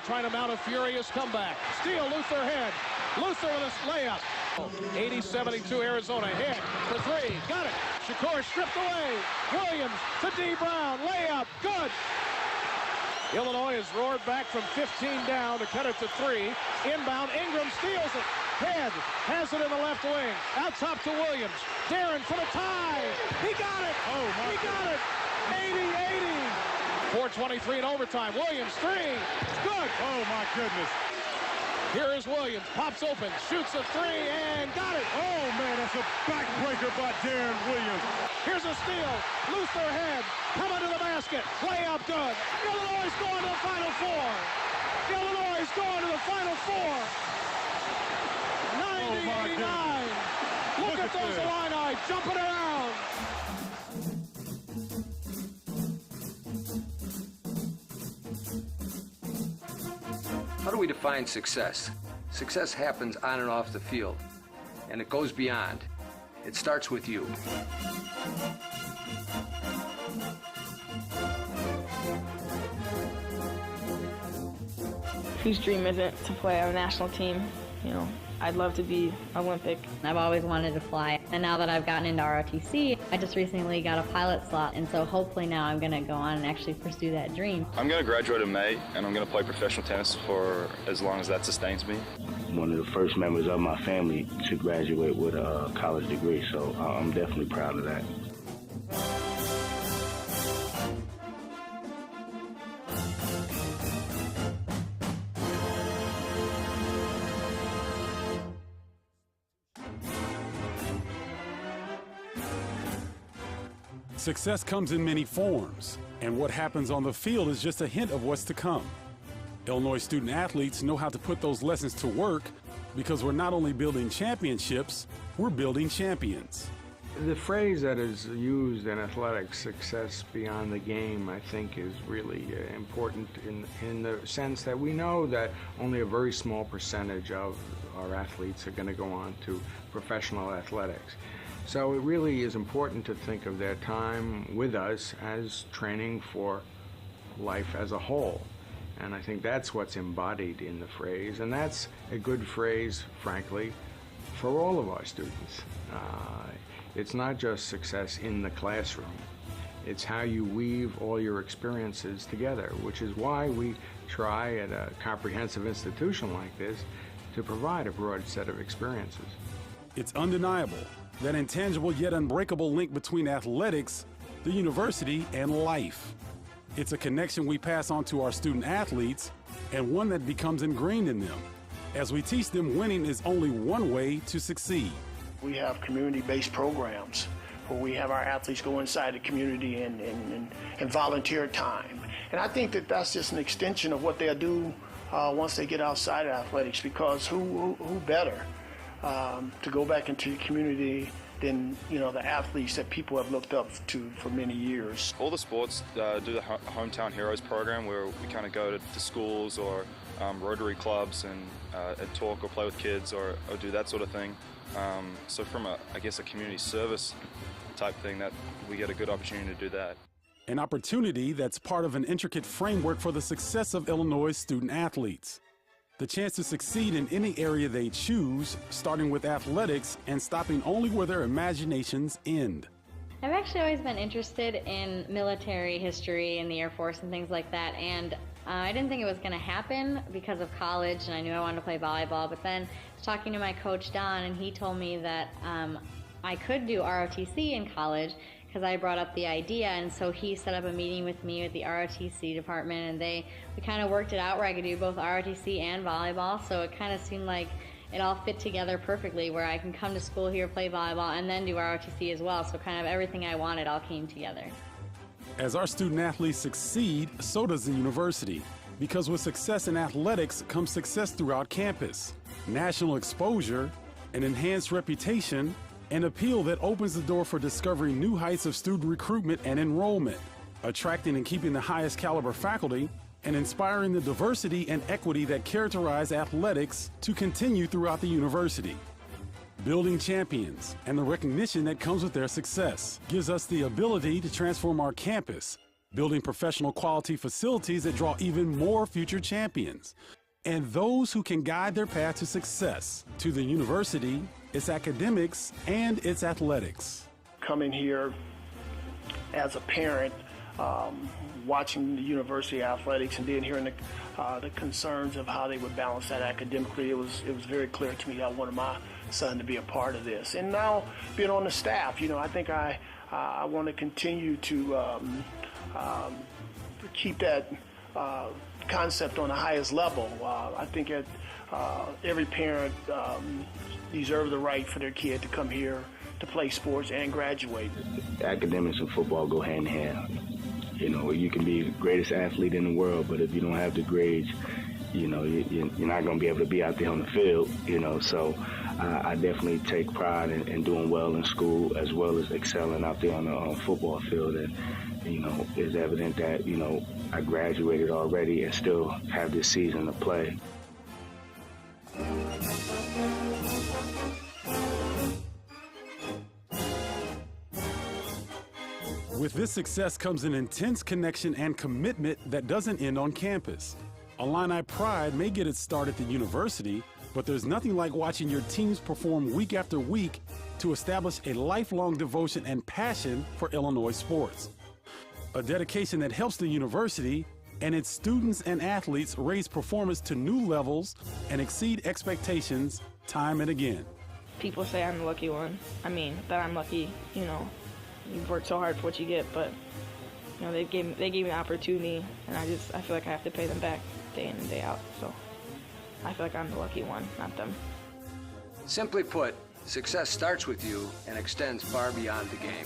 trying to mount a furious comeback. Steal, Luther head. Luther with a layup. 80-72 Arizona. Head for three. Got it. Shakur stripped away. Williams to D. Brown. Layup. Good. Illinois has roared back from 15 down to cut it to 3. Inbound. Ingram steals it. Head has it in the left wing. Out top to Williams. Darren for the tie. He got it. Oh, my. He got it. 80-80. 4:23 in overtime. Williams, 3. Good. Oh, my goodness. Here is Williams. Pops open. Shoots a 3 and got it. Oh, man, that's a backbreaker by Darren Williams. Here's a steal. Luther head. Coming to the basket. Layup good. Illinois going to the Final Four. Illinois going to the Final Four. 90-89. Look at those Illini jumping around. How do we define success? Success happens on and off the field, and it goes beyond. It starts with you. Whose dream is it to play on a national team? You know, I'd love to be Olympic. I've always wanted to fly, and now that I've gotten into ROTC, I just recently got a pilot slot, and so hopefully now I'm going to go on and actually pursue that dream. I'm going to graduate in May, and I'm going to play professional tennis for as long as that sustains me. One of the first members of my family to graduate with a college degree, so I'm definitely proud of that. Success comes in many forms, and what happens on the field is just a hint of what's to come. Illinois student athletes know how to put those lessons to work because we're not only building championships, we're building champions. The phrase that is used in athletics, success beyond the game, I think is really important in the sense that we know that only a very small percentage of our athletes are going to go on to professional athletics. So it really is important to think of their time with us as training for life as a whole. And I think that's what's embodied in the phrase, and that's a good phrase, frankly, for all of our students. It's not just success in the classroom. It's how you weave all your experiences together, which is why we try at a comprehensive institution like this to provide a broad set of experiences. It's undeniable, that intangible yet unbreakable link between athletics, the university, and life. It's a connection we pass on to our student athletes and one that becomes ingrained in them as we teach them winning is only one way to succeed. We have community-based programs where we have our athletes go inside the community and volunteer time. And I think that that's just an extension of what they'll do once they get outside of athletics, because who better to go back into the community than, you know, the athletes that people have looked up to for many years. All the sports do the Hometown Heroes program, where we kind of go to schools or Rotary clubs and talk or play with kids or do that sort of thing. So from a community service type thing, that we get a good opportunity to do that. An opportunity that's part of an intricate framework for the success of Illinois student athletes. The chance to succeed in any area they choose, starting with athletics and stopping only where their imaginations end. I've actually always been interested in military history and the Air Force and things like that, and I didn't think it was going to happen because of college, and I knew I wanted to play volleyball, but then I was talking to my coach, Don, and he told me that I could do ROTC in college because I brought up the idea, and so he set up a meeting with me with the ROTC department, and we kind of worked it out where I could do both ROTC and volleyball, so it kind of seemed like it all fit together perfectly, where I can come to school here, play volleyball, and then do ROTC as well, so kind of everything I wanted all came together. As our student athletes succeed, so does the university, because with success in athletics comes success throughout campus, national exposure, an enhanced reputation, an appeal that opens the door for discovering new heights of student recruitment and enrollment, attracting and keeping the highest caliber faculty, and inspiring the diversity and equity that characterize athletics to continue throughout the university. Building champions and the recognition that comes with their success gives us the ability to transform our campus building professional quality facilities that draw even more future champions, and those who can guide their path to success, to the university, its academics, and its athletics. Coming here as a parent, watching the university athletics and then hearing the concerns of how they would balance that academically, it was very clear to me that I wanted my son to be a part of this. And now being on the staff, I think I want to continue to keep that concept on the highest level. I think every parent deserves the right for their kid to come here to play sports and graduate. Academics and football go hand in hand. You can be the greatest athlete in the world, but if you don't have the grades, you're not going to be able to be out there on the field, So I definitely take pride in doing well in school as well as excelling out there on the football field. And, it's evident that, I graduated already and still have this season to play. With this success comes an intense connection and commitment that doesn't end on campus. Illini pride may get its start at the university, but there's nothing like watching your teams perform week after week to establish a lifelong devotion and passion for Illinois sports. A dedication that helps the university and its students and athletes raise performance to new levels and exceed expectations time and again. People say I'm the lucky one. That I'm lucky, You've worked so hard for what you get, but they gave me the opportunity, and I feel like I have to pay them back day in and day out. So I feel like I'm the lucky one, not them. Simply put, success starts with you and extends far beyond the game.